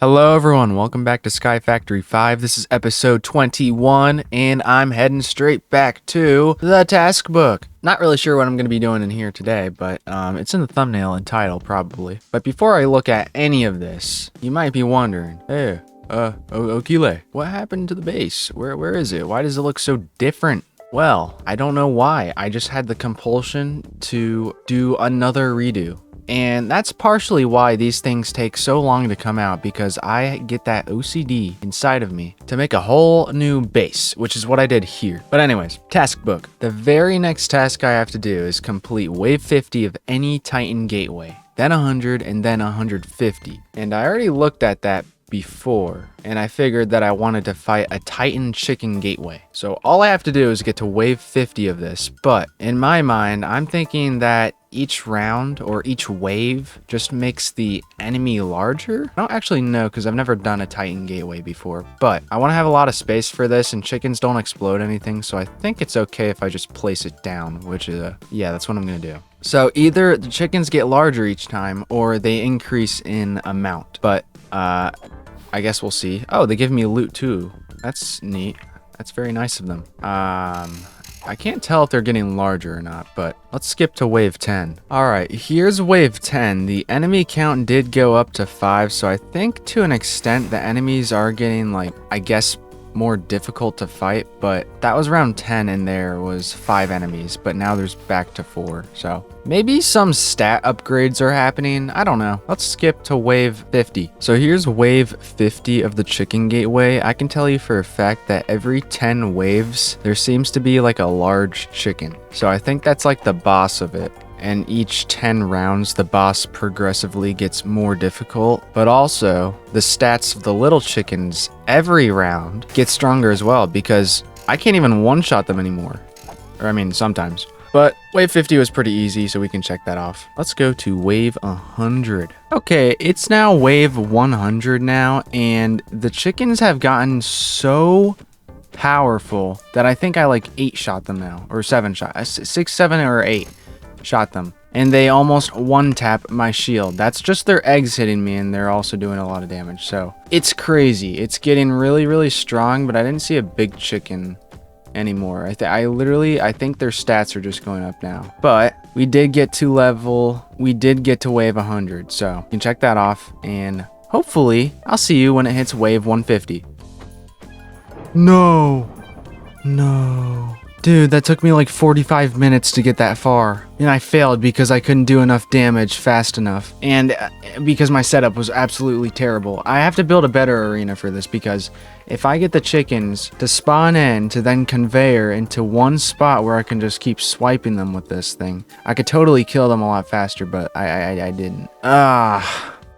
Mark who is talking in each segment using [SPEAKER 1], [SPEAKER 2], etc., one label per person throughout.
[SPEAKER 1] Hello everyone, welcome back to SkyFactory 5. This is episode 21, and I'm heading straight back to the task book. Not really sure what I'm going to be doing in here today, but it's in the thumbnail and title probably. But before I look at any of this, you might be wondering, hey, Okile, what happened to the base? Where is it? Why does it look so different? Well, I don't know why. I just had the compulsion to do another redo. And that's partially why these things take so long to come out, because I get that OCD inside of me to make a whole new base, which is what I did here. But anyways, task book. The very next task I have to do is complete wave 50 of any Titan gateway, then 100, and then 150. And I already looked at that before, and I figured that I wanted to fight a Titan chicken gateway. So all I have to do is get to wave 50 of this, but in my mind, I'm thinking that each round or each wave just makes the enemy larger. I don't actually know because I've never done a Titan gateway before, but I want to have a lot of space for this, and chickens don't explode anything, so I think it's okay if I just place it down, which is yeah, that's what I'm gonna do. So either the chickens get larger each time or they increase in amount, but I guess we'll see. Oh, they give me loot too. That's neat. That's very nice of them. I can't tell if they're getting larger or not, but let's skip to wave 10. All right, here's wave 10. The enemy count did go up to 5, so I think to an extent the enemies are getting, like, I guess, more difficult to fight, but that was around 10 and there was 5 enemies, but now there's back to 4, so maybe some stat upgrades are happening. I don't know. Let's skip to wave 50. So here's wave 50 of the chicken gateway. I can tell you for a fact that every 10 waves there seems to be like a large chicken, so I think that's like the boss of it. And each 10 rounds, the boss progressively gets more difficult, but also the stats of the little chickens every round get stronger as well, because I can't even one-shot them anymore. Or I mean, sometimes. But wave 50 was pretty easy, so we can check that off. Let's go to wave 100. Okay, it's now wave 100 now, and the chickens have gotten so powerful that I think I like 8-shot them now, or 7-shot, 6, 7, or 8. Shot them, and they almost one-tap my shield. That's just their eggs hitting me, and they're also doing a lot of damage, so it's crazy. It's getting really strong, but I didn't see a big chicken anymore. I think their stats are just going up now, but we did get to wave 100, so you can check that off, and hopefully I'll see you when it hits wave 150. No. Dude, that took me like 45 minutes to get that far, and I failed because I couldn't do enough damage fast enough, and because my setup was absolutely terrible. I have to build a better arena for this, because if I get the chickens to spawn in to then conveyor into one spot where I can just keep swiping them with this thing, I could totally kill them a lot faster, but I didn't.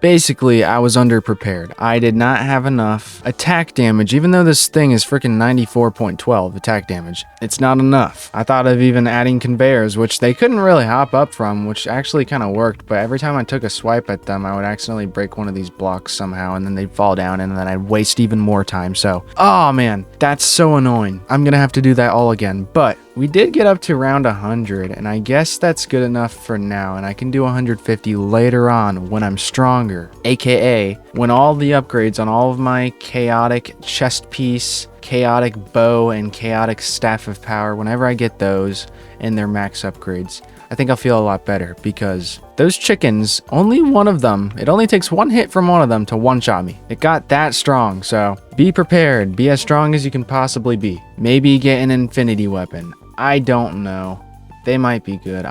[SPEAKER 1] Basically, I was underprepared. I did not have enough attack damage, even though this thing is freaking 94.12 attack damage. It's not enough. I thought of even adding conveyors, which they couldn't really hop up from, which actually kind of worked, but every time I took a swipe at them, I would accidentally break one of these blocks somehow, and then they'd fall down, and then I'd waste even more time, so... Oh man, that's so annoying. I'm gonna have to do that all again, but... we did get up to round 100, and I guess that's good enough for now, and I can do 150 later on when I'm stronger, aka when all the upgrades on all of my chaotic chest piece, chaotic bow, and chaotic staff of power, whenever I get those and their max upgrades, I think I'll feel a lot better, because those chickens, only one of them, it only takes one hit from one of them to one-shot me. It got that strong, so be prepared. Be as strong as you can possibly be. Maybe get an infinity weapon. I don't know. They might be good.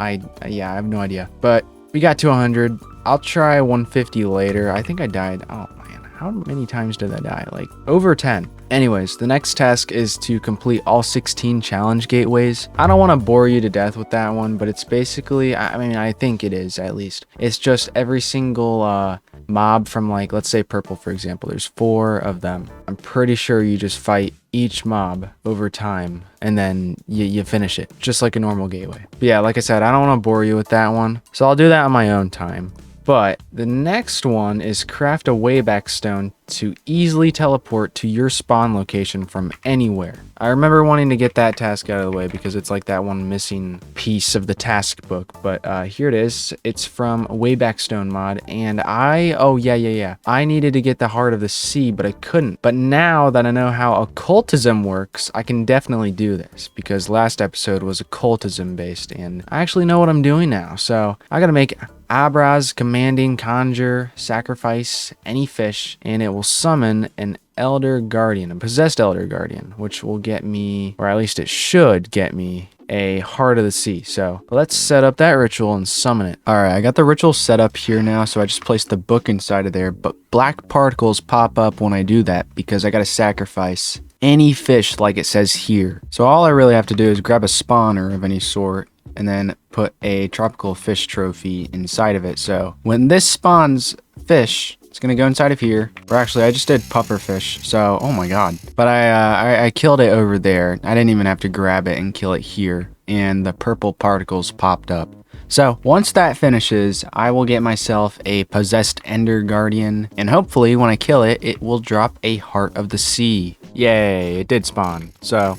[SPEAKER 1] Yeah, I have no idea. But we got to 100. I'll try 150 later. I think I died. Oh man, how many times did I die? Like over 10. Anyways, the next task is to complete all 16 challenge gateways. I don't want to bore you to death with that one, but it's basically, I mean, I think it is at least. It's just every single mob from, like, let's say purple, for example. There's 4 of them. I'm pretty sure you just fight each mob over time, and then you finish it, just like a normal gateway. But yeah, like I said, I don't want to bore you with that one, so I'll do that on my own time. But the next one is craft a wayback stone to easily teleport to your spawn location from anywhere. I remember wanting to get that task out of the way because it's like that one missing piece of the task book, but here it is. It's from Wayback Stone mod, and oh yeah. I needed to get the Heart of the Sea, but I couldn't. But now that I know how occultism works, I can definitely do this because last episode was occultism based, and I actually know what I'm doing now. So I gotta make Abra's commanding conjure, sacrifice any fish, and it will summon an Elder Guardian, a possessed Elder Guardian, which will get me, or at least it should get me, a Heart of the Sea. So let's set up that ritual and summon it. All right, I got the ritual set up here now, so I just placed the book inside of there, but black particles pop up when I do that because I got to sacrifice any fish like it says here. So all I really have to do is grab a spawner of any sort and then put a tropical fish trophy inside of it. So when this spawns fish, it's gonna go inside of here. Or actually, I just did pufferfish, so oh my god. But I killed it over there. I didn't even have to grab it and kill it here, and the purple particles popped up. So once that finishes, I will get myself a possessed Ender Guardian, and hopefully when I kill it, it will drop a Heart of the Sea. Yay, it did spawn. So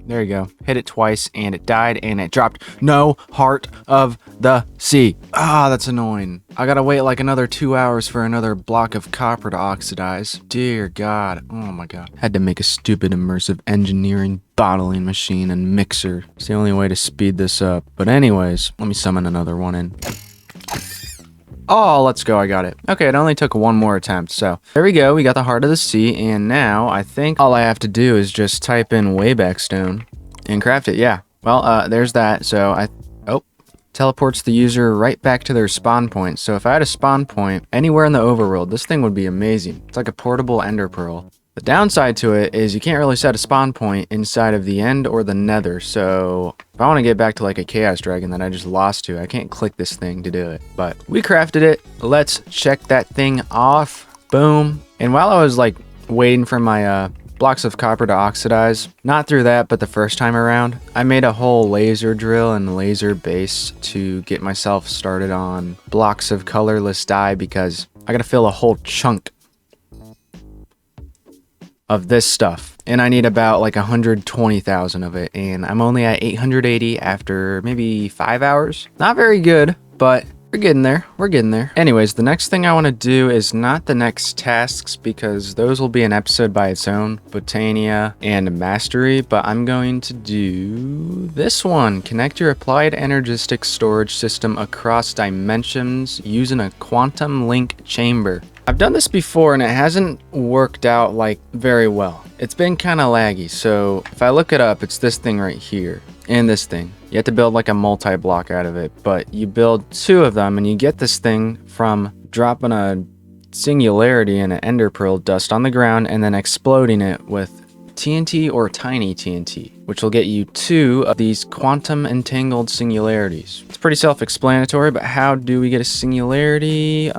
[SPEAKER 1] there you go. Hit it twice and it died and it dropped no Heart of the Sea. Ah, that's annoying. I gotta wait like another 2 hours for another block of copper to oxidize. Dear God. Oh my God. Had to make a stupid immersive engineering bottling machine and mixer. It's the only way to speed this up. But anyways, let me summon another one in. Oh, let's go. I got it. Okay, it only took one more attempt. So there we go. We got the Heart of the Sea. And now I think all I have to do is just type in Wayback Stone and craft it. Yeah. Well, there's that. So teleports the user right back to their spawn point. So if I had a spawn point anywhere in the overworld, this thing would be amazing. It's like a portable ender pearl. The downside to it is you can't really set a spawn point inside of the end or the nether. So if I want to get back to like a chaos dragon that I just lost to, I can't click this thing to do it. But we crafted it. Let's check that thing off. Boom. And while I was like waiting for my blocks of copper to oxidize, not through that, but the first time around, I made a whole laser drill and laser base to get myself started on blocks of colorless dye because I gotta fill a whole chunk of this stuff, and I need about like 120,000 of it, and I'm only at 880 after maybe 5 hours. Not very good, but we're getting there. We're getting there. Anyways, the next thing I want to do is not the next tasks because those will be an episode by its own, Botania and Mastery, but I'm going to do this one. Connect your applied energistic storage system across dimensions using a quantum link chamber. I've done this before and it hasn't worked out like very well. It's been kind of laggy. So if I look it up, it's this thing right here and this thing. You have to build like a multi-block out of it, but you build 2 of them and you get this thing from dropping a singularity and an ender pearl dust on the ground and then exploding it with TNT or tiny TNT, which will get you 2 of these quantum entangled singularities. It's pretty self-explanatory, but how do we get a singularity?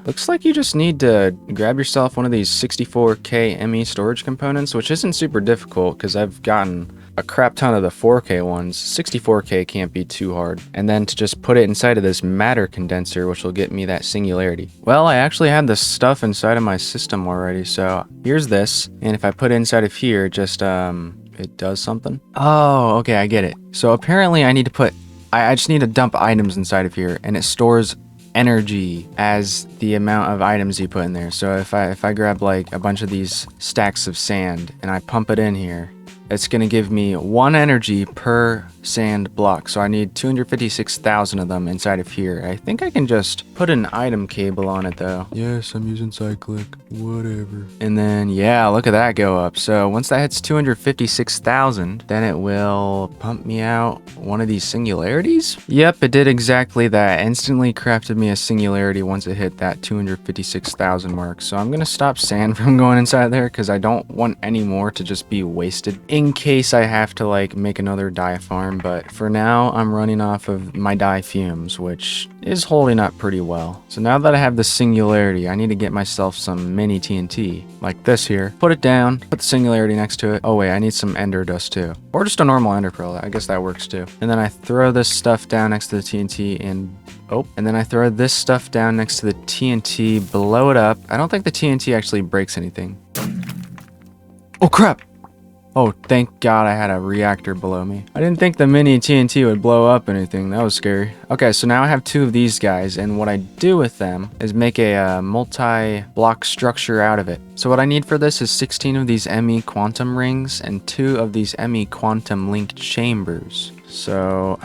[SPEAKER 1] Looks like you just need to grab yourself one of these 64K ME storage components, which isn't super difficult because I've gotten a crap ton of the 4K ones. 64K can't be too hard. And then to just put it inside of this matter condenser, which will get me that singularity. Well, I actually had this stuff inside of my system already, so here's this. And if I put it inside of here, just, it does something. Oh, okay, I get it. So apparently I need to put, I just need to dump items inside of here, and it stores energy as the amount of items you put in there. So if I grab like a bunch of these stacks of sand and I pump it in here, it's gonna give me 1 energy per sand block. So I need 256,000 of them inside of here. I think I can just put an item cable on it though. Yes, I'm using cyclic, whatever. And then, yeah, look at that go up. So once that hits 256,000, then it will pump me out one of these singularities. Yep, it did exactly that. Instantly crafted me a singularity once it hit that 256,000 mark. So I'm gonna stop sand from going inside there because I don't want any more to just be wasted in case I have to like make another dye farm. But for now, I'm running off of my dye fumes, which is holding up pretty well. So now that I have the singularity, I need to get myself some mini TNT, like this here. Put it down, put the singularity next to it. Oh wait, I need some ender dust too. Or just a normal ender pearl, I guess that works too. And then I throw this stuff down next to the TNT and Oh, and then I throw this stuff down next to the TNT, blow it up. I don't think the TNT actually breaks anything. Oh, crap. Oh, thank God I had a reactor below me. I didn't think the mini TNT would blow up anything. That was scary. Okay, so now I have 2 of these guys, and what I do with them is make a multi-block structure out of it. So what I need for this is 16 of these ME quantum rings and 2 of these ME quantum link chambers. So,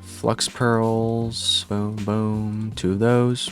[SPEAKER 1] flux pearls, boom, boom, 2 of those.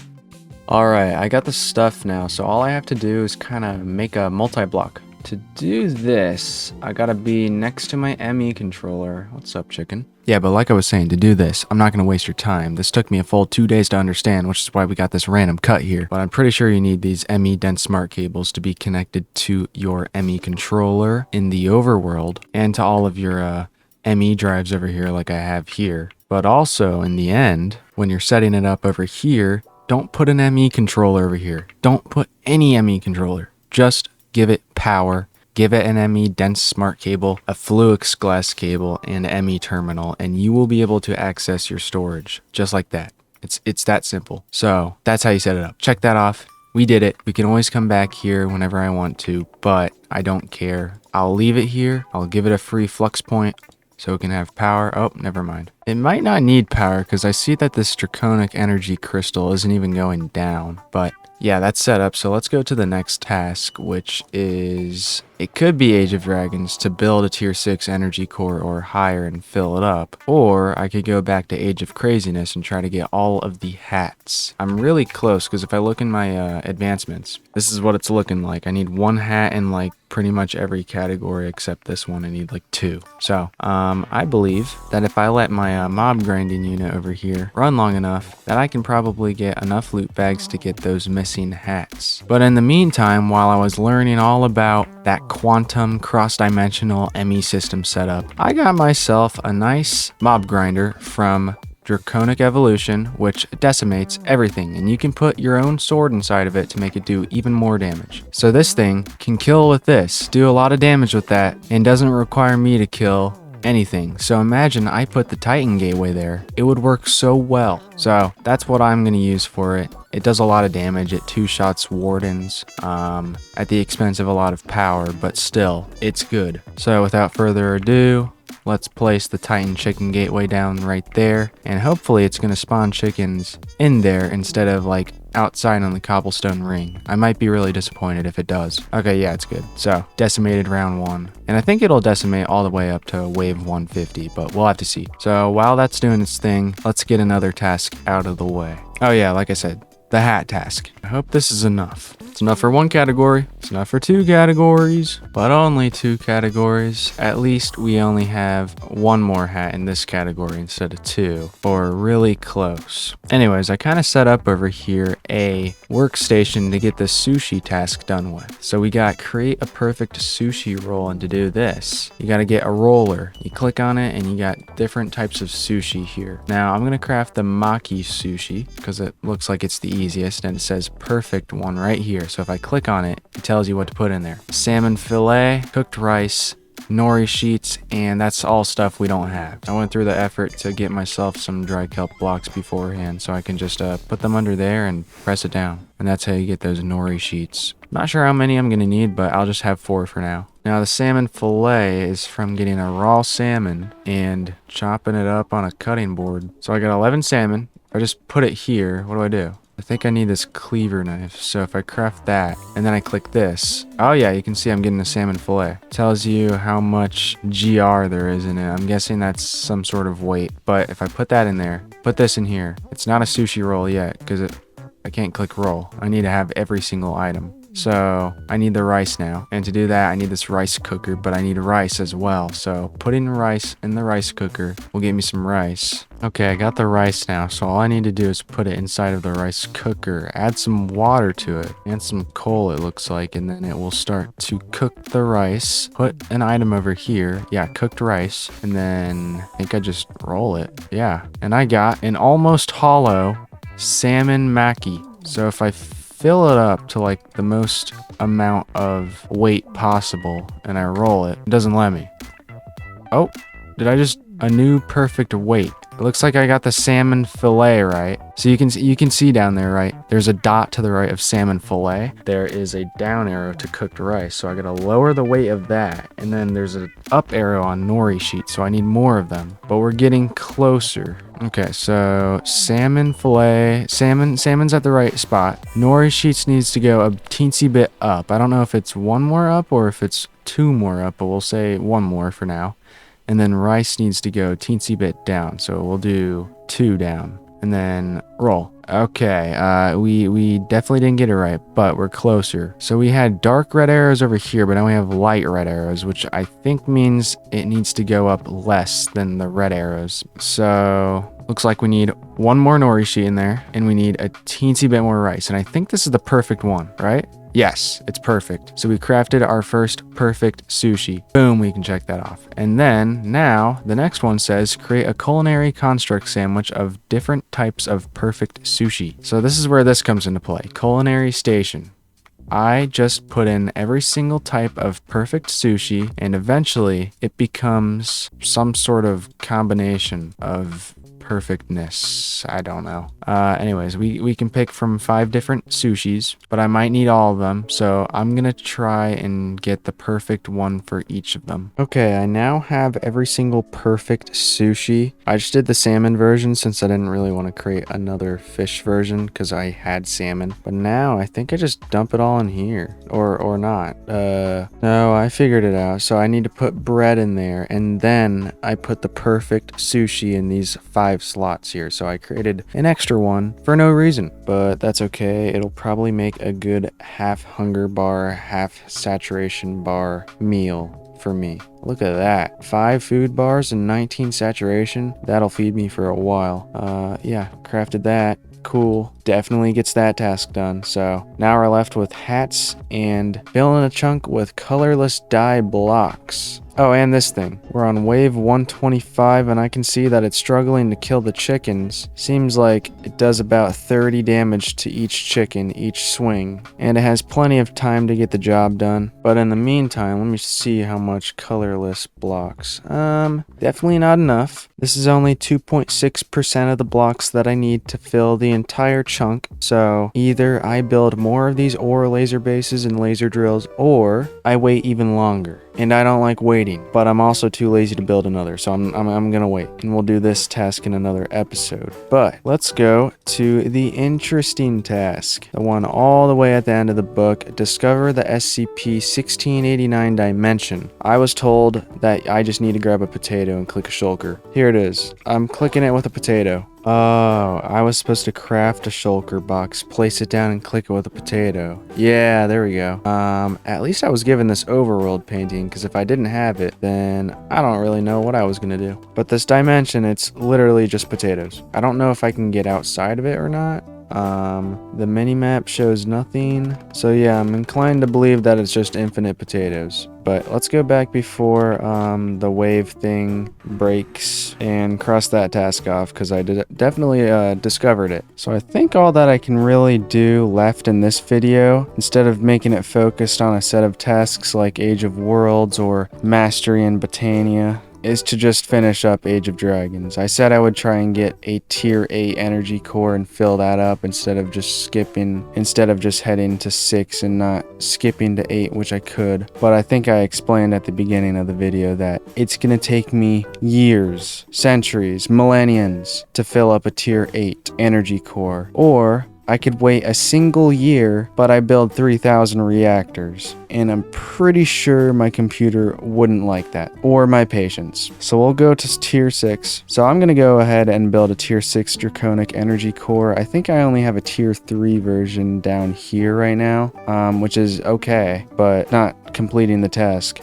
[SPEAKER 1] Alright, I got the stuff now, so all I have to do is kind of make a multi-block. To do this, I gotta be next to my ME controller. What's up, chicken? Yeah, but like I was saying, to do this, I'm not gonna waste your time. This took me a full 2 days to understand, which is why we got this random cut here. But I'm pretty sure you need these ME dense smart cables to be connected to your ME controller in the overworld, and to all of your ME drives over here like I have here. But also, in the end, when you're setting it up over here, don't put an ME controller over here. Don't put any ME controller. Just give it power, give it an ME dense smart cable, a Fluix glass cable, and an ME terminal, and you will be able to access your storage just like that. It's that simple. So that's how you set it up. Check that off. We did it. We can always come back here whenever I want to, but I don't care. I'll leave it here. I'll give it a free flux point so it can have power. Oh, never mind. It might not need power because I see that this draconic energy crystal isn't even going down, but yeah, that's set up. So let's go to the next task, which is, it could be Age of Dragons to build a tier 6 energy core or higher and fill it up. Or I could go back to Age of Craziness and try to get all of the hats. I'm really close because if I look in my advancements, this is what it's looking like. I need 1 hat in like pretty much every category except this one. I need like 2. So I believe that if I let my mob grinding unit over here run long enough, that I can probably get enough loot bags to get those missing hats. But in the meantime, while I was learning all about that quantum cross-dimensional ME system setup, I got myself a nice mob grinder from Draconic Evolution, which decimates everything, and you can put your own sword inside of it to make it do even more damage. So this thing can kill with this, do a lot of damage with that, and doesn't require me to kill anything. So imagine I put the Titan Gateway there. It would work so well. So that's what I'm going to use for it. It does a lot of damage. It 2-shots wardens at the expense of a lot of power, but still, it's good. So without further ado, let's place the Titan Chicken Gateway down right there, and hopefully it's going to spawn chickens in there instead of like outside on the cobblestone ring. I might be really disappointed if it does. Okay, yeah, it's good. So, decimated round 1. And I think it'll decimate all the way up to wave 150, but we'll have to see. So, while that's doing its thing, let's get another task out of the way. Oh yeah, like I said, the hat task. I hope this is enough. It's enough for 1 category. It's enough for 2 categories, but only 2 categories. At least we only have 1 more hat in this category instead of 2, or really close. Anyways, I kind of set up over here a workstation to get the sushi task done with. So we got create a perfect sushi roll, and to do this, you got to get a roller. You click on it and you got different types of sushi here. Now I'm going to craft the maki sushi because it looks like it's the easiest, and it says perfect one right here. So if I click on it, it tells you what to put in there. Salmon fillet, cooked rice, nori sheets, and that's all stuff we don't have. I went through the effort to get myself some dry kelp blocks beforehand, so I can just put them under there and press it down. And that's how you get those nori sheets. Not sure how many I'm going to need, but I'll just have 4 for now. Now the salmon fillet is from getting a raw salmon and chopping it up on a cutting board. So I got 11 salmon. If I just put it here, what do? I think I need this cleaver knife, so if I craft that, and then I click this, oh yeah, you can see I'm getting a salmon fillet. It tells you how much GR there is in it. I'm guessing that's some sort of weight, but if I put that in there, put this in here, it's not a sushi roll yet, because I can't click roll. I need to have every single item. So I need the rice now, and to do that I need this rice cooker, but I need rice as well. So putting rice in the rice cooker will get me some rice. Okay, I got the rice now, so all I need to do is put it inside of the rice cooker, add some water to it, and some coal it looks like, and then it will start to cook the rice. Put an item over here, yeah, cooked rice, and then I think I just roll it, yeah. And I got an almost hollow salmon maki. So if I fill it up to like the most amount of weight possible and I roll it, it doesn't let me. Oh, did I just a new perfect weight? It looks like I got the salmon fillet right. So you can see down there, right? There's a dot to the right of salmon fillet. There is a down arrow to cooked rice. So I gotta lower the weight of that. And then there's an up arrow on nori sheet. So I need more of them. But we're getting closer. Okay, so salmon fillet, salmon's at the right spot. Nori sheets needs to go a teensy bit up. I don't know if it's one more up or if it's two more up, but we'll say one more for now. And then rice needs to go teensy bit down. So we'll do 2 down and then roll. Okay, we definitely didn't get it right, but we're closer. So we had dark red arrows over here, but now we have light red arrows, which I think means it needs to go up less than the red arrows. So looks like we need one more nori sheet in there, and we need a teensy bit more rice. And I think this is the perfect one, right? Yes, it's perfect. So we crafted our first perfect sushi. Boom, we can check that off. And then now the next one says create a culinary construct sandwich of different types of perfect sushi. So this is where this comes into play. Culinary station. I just put in every single type of perfect sushi, and eventually it becomes some sort of combination of perfectness. I don't know. Anyways, we can pick from 5 different sushis, but I might need all of them, so I'm gonna try and get the perfect one for each of them. Okay, I now have every single perfect sushi. I just did the salmon version since I didn't really want to create another fish version because I had salmon, but now I think I just dump it all in here, or not. No, I figured it out. So I need to put bread in there, and then I put the perfect sushi in these 5 slots here. So I created an extra one for no reason, but that's okay. It'll probably make a good half hunger bar, half saturation bar meal for me. Look at that. 5 food bars and 19 saturation. That'll feed me for a while. Yeah, crafted that. Cool. Definitely gets that task done. So now we're left with hats and fill in a chunk with colorless dye blocks. Oh, and this thing. We're on wave 125, and I can see that it's struggling to kill the chickens. Seems like it does about 30 damage to each chicken each swing, and it has plenty of time to get the job done. But in the meantime, let me see how much colorless blocks. Definitely not enough. This is only 2.6% of the blocks that I need to fill the entire chunk. So either I build more of these ore laser bases and laser drills, or I wait even longer. And I don't like waiting, but I'm also too lazy to build another, so I'm gonna wait, and we'll do this task in another episode. But let's go to the interesting task, the one all the way at the end of the book. Discover the SCP-1689 dimension. I was told that I just need to grab a potato and click a shulker. Here it is. I'm clicking it with a potato. Oh, I was supposed to craft a shulker box, place it down, and click it with a potato. Yeah, there we go. At least I was given this overworld painting, because if I didn't have it, then I don't really know what I was gonna do. But this dimension, it's literally just potatoes. I don't know if I can get outside of it or not. The mini-map shows nothing. So yeah, I'm inclined to believe that it's just infinite potatoes. But let's go back before the wave thing breaks and cross that task off, because I definitely discovered it. So I think all that I can really do left in this video, instead of making it focused on a set of tasks like Age of Worlds or Mastery in Botania, is to just finish up Age of Dragons. I said I would try and get a tier 8 energy core and fill that up instead of just heading to 6 and not skipping to 8, which I could. But I think I explained at the beginning of the video that it's gonna take me years, centuries, millenniums to fill up a tier 8 energy core. Or I could wait a single year, but I build 3,000 reactors, and I'm pretty sure my computer wouldn't like that, or my patience. So we'll go to tier 6. So I'm gonna go ahead and build a tier 6 draconic energy core. I think I only have a tier 3 version down here right now, which is okay, but not completing the task.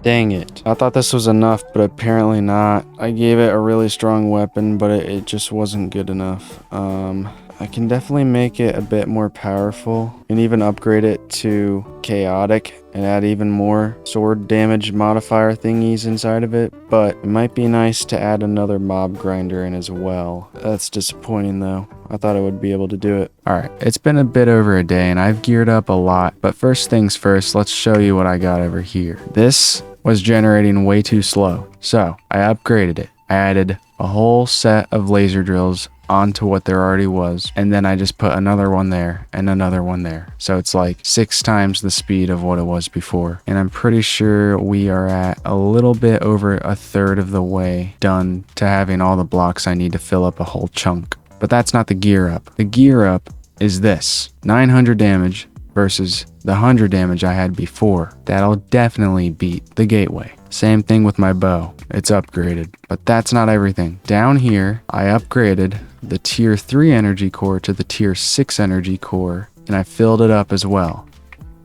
[SPEAKER 1] Dang it. I thought this was enough, but apparently not. I gave it a really strong weapon, but it just wasn't good enough. I can definitely make it a bit more powerful and even upgrade it to chaotic and add even more sword damage modifier thingies inside of it, but it might be nice to add another mob grinder in as well. That's disappointing though. I thought I would be able to do it. Alright, it's been a bit over a day and I've geared up a lot, but first things first, let's show you what I got over here. This was generating way too slow, so I upgraded it. I added a whole set of laser drills onto what there already was, and then I just put another one there and another one there. So it's like 6 times the speed of what it was before. And I'm pretty sure we are at a little bit over a third of the way done to having all the blocks I need to fill up a whole chunk. But that's not the gear up. The gear up is this: 900 damage versus the 100 damage I had before. That'll definitely beat the gateway. Same thing with my bow. It's upgraded. But that's not everything. Down here, I upgraded the tier 3 energy core to the tier 6 energy core, and I filled it up as well,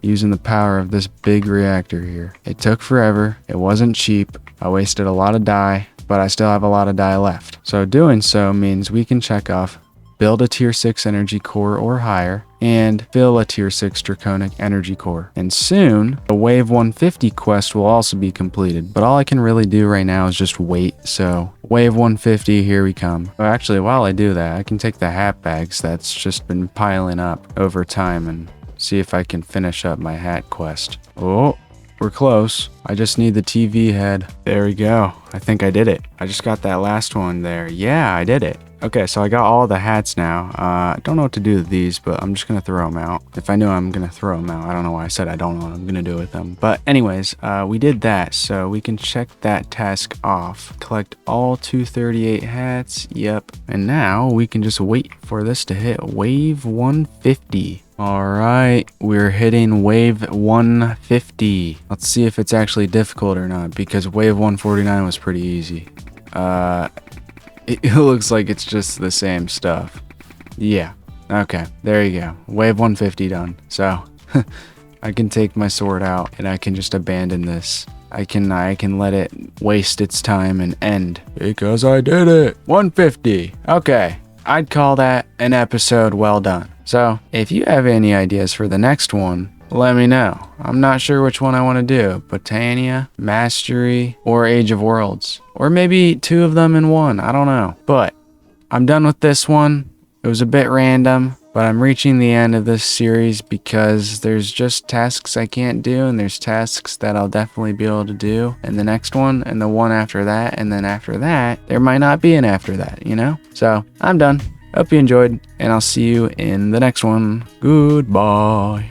[SPEAKER 1] using the power of this big reactor here. It took forever. It wasn't cheap. I wasted a lot of dye, but I still have a lot of dye left. So doing so means we can check off build a tier 6 energy core or higher, and fill a tier 6 draconic energy core. And soon, the wave 150 quest will also be completed. But all I can really do right now is just wait. So wave 150, here we come. Well, actually, while I do that, I can take the hat bags that's just been piling up over time and see if I can finish up my hat quest. Oh, we're close. I just need the TV head. There we go. I think I did it. I just got that last one there. Yeah, I did it. Okay, so I got all the hats now. I don't know what to do with these, but I'm just going to throw them out. If I knew I'm going to throw them out. I don't know why I said I don't know what I'm going to do with them. But anyways, we did that, so we can check that task off. Collect all 238 hats. Yep. And now we can just wait for this to hit wave 150. All right, we're hitting wave 150. Let's see if it's actually difficult or not, because wave 149 was pretty easy. It looks like it's just the same stuff. Yeah. Okay, there you go. Wave 150 done. So I can take my sword out and I can just abandon this. I can let it waste its time and end. Because I did it. 150. Okay. I'd call that an episode well done. So if you have any ideas for the next one, let me know. I'm not sure which one I want to do. Botania, Mastery, or Age of Worlds. Or maybe 2 of them in one. I don't know. But I'm done with this one. It was a bit random. But I'm reaching the end of this series because there's just tasks I can't do. And there's tasks that I'll definitely be able to do in the next one. And the one after that. And then after that, there might not be an after that, you know? So I'm done. Hope you enjoyed. And I'll see you in the next one. Goodbye.